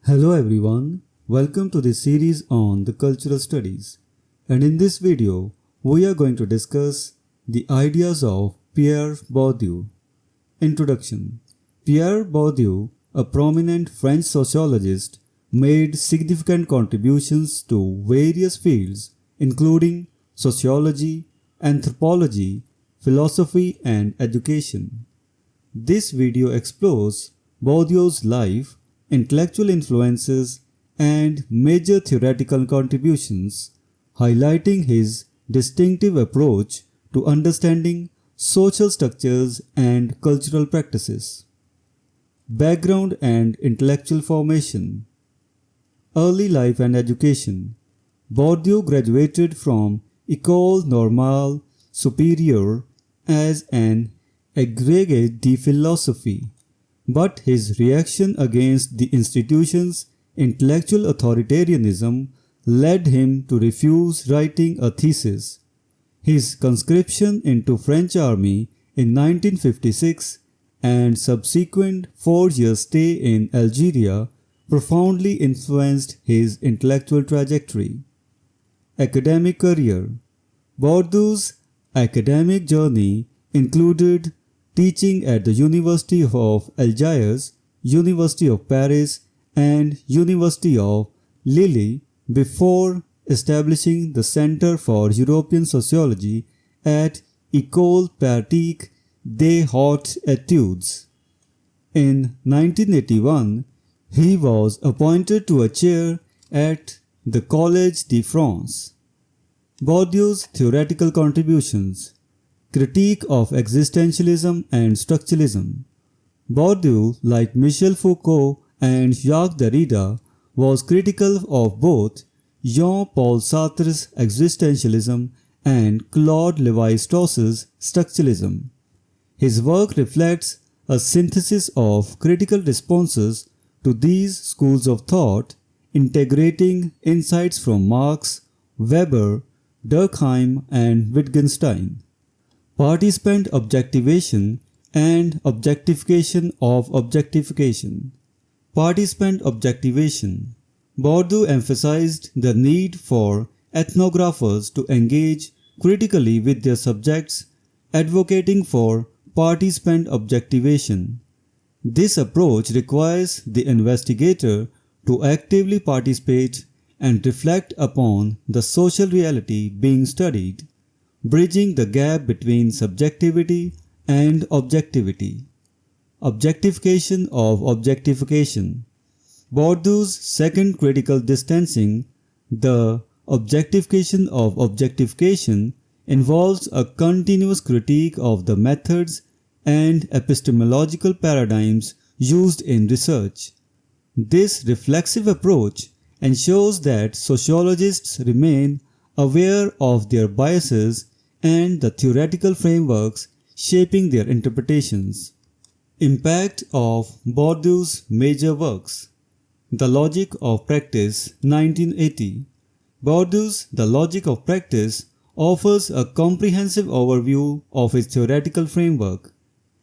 Hello everyone, welcome to this series on the cultural studies. And in this video, we are going to discuss the ideas of Pierre Bourdieu. Introduction. Pierre Bourdieu, a prominent French sociologist, made significant contributions to various fields including sociology, anthropology, philosophy and education. This video explores Bourdieu's life, intellectual influences, and major theoretical contributions, highlighting his distinctive approach to understanding social structures and cultural practices. Background and intellectual formation. Early life and education. Bourdieu graduated from École Normale Supérieure as an agrégé de philosophie, but his reaction against the institution's intellectual authoritarianism led him to refuse writing a thesis. His conscription into French army in 1956 and subsequent 4-year stay in Algeria profoundly influenced his intellectual trajectory. Academic career. Bourdieu's academic journey included teaching at the University of Algiers, University of Paris, and University of Lille before establishing the Center for European Sociology at École Pratique des Hautes Études. In 1981, he was appointed to a chair at the Collège de France. Bourdieu's theoretical contributions. Critique of existentialism and structuralism. Bourdieu, like Michel Foucault and Jacques Derrida, was critical of both Jean-Paul Sartre's existentialism and Claude Lévi-Strauss's structuralism. His work reflects a synthesis of critical responses to these schools of thought, integrating insights from Marx, Weber, Durkheim, and Wittgenstein. Participant objectivation and objectification of objectification. Participant objectivation. Bourdieu emphasized the need for ethnographers to engage critically with their subjects, advocating for participant objectivation. This approach requires the investigator to actively participate and reflect upon the social reality being studied, bridging the gap between subjectivity and objectivity. Objectification of objectification. Bourdieu's second critical distancing, the objectification of objectification, involves a continuous critique of the methods and epistemological paradigms used in research. This reflexive approach ensures that sociologists remain aware of their biases and the theoretical frameworks shaping their interpretations. Impact of Bourdieu's major works. The Logic of Practice, 1980. Bourdieu's The Logic of Practice offers a comprehensive overview of his theoretical framework,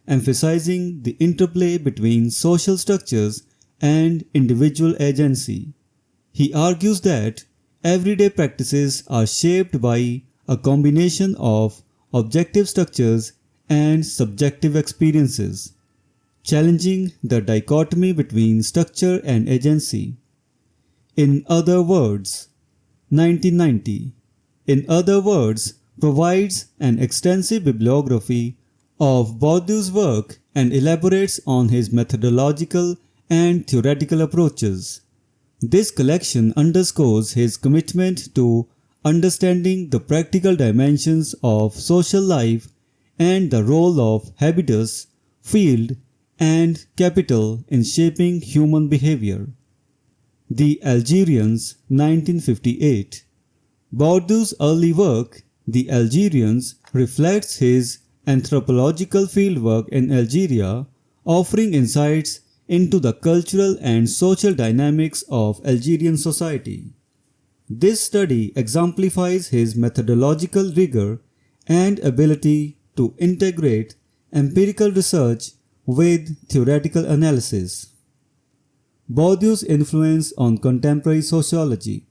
emphasizing the interplay between social structures and individual agency. He argues that everyday practices are shaped by a combination of objective structures and subjective experiences, challenging the dichotomy between structure and agency. In Other Words, 1990. In Other Words provides an extensive bibliography of Bourdieu's work and elaborates on his methodological and theoretical approaches. This collection underscores his commitment to understanding the practical dimensions of social life and the role of habitus, field, and capital in shaping human behavior. The Algerians, 1958. Bourdieu's early work, The Algerians, reflects his anthropological fieldwork in Algeria, offering insights into the cultural and social dynamics of Algerian society. This study exemplifies his methodological rigor and ability to integrate empirical research with theoretical analysis. Bourdieu's influence on contemporary sociology.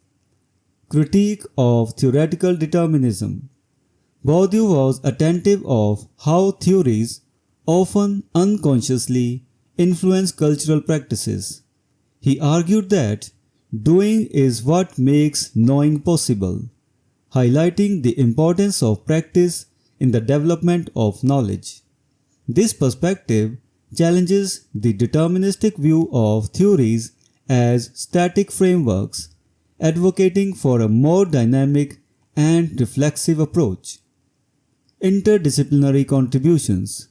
Critique of theoretical determinism. Bourdieu was attentive of how theories, often unconsciously, influence cultural practices. He argued that doing is what makes knowing possible, highlighting the importance of practice in the development of knowledge. This perspective challenges the deterministic view of theories as static frameworks, advocating for a more dynamic and reflexive approach. Interdisciplinary contributions.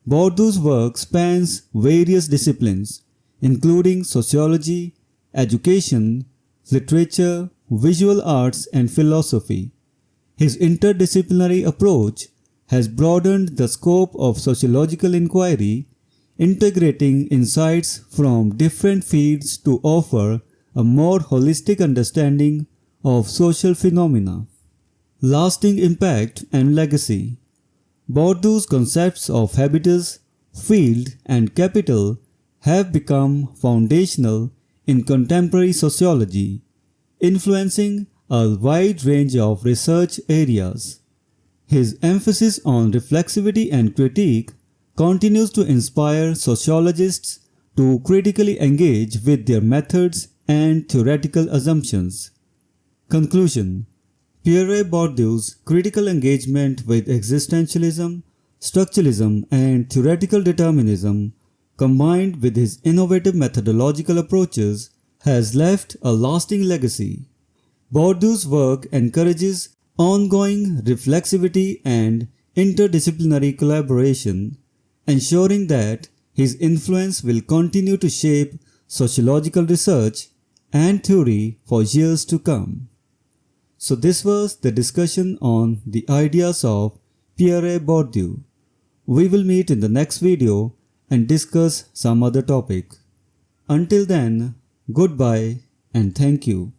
Bourdieu's work spans various disciplines, including sociology, education, literature, visual arts, and philosophy. His interdisciplinary approach has broadened the scope of sociological inquiry, integrating insights from different fields to offer a more holistic understanding of social phenomena. Lasting impact and legacy. Bourdieu's concepts of habitus, field, and capital have become foundational in contemporary sociology, influencing a wide range of research areas. His emphasis on reflexivity and critique continues to inspire sociologists to critically engage with their methods and theoretical assumptions. Conclusion. Pierre Bourdieu's critical engagement with existentialism, structuralism, and theoretical determinism, combined with his innovative methodological approaches, has left a lasting legacy. Bourdieu's work encourages ongoing reflexivity and interdisciplinary collaboration, ensuring that his influence will continue to shape sociological research and theory for years to come. So this was the discussion on the ideas of Pierre Bourdieu. We will meet in the next video and discuss some other topic. Until then, goodbye and thank you.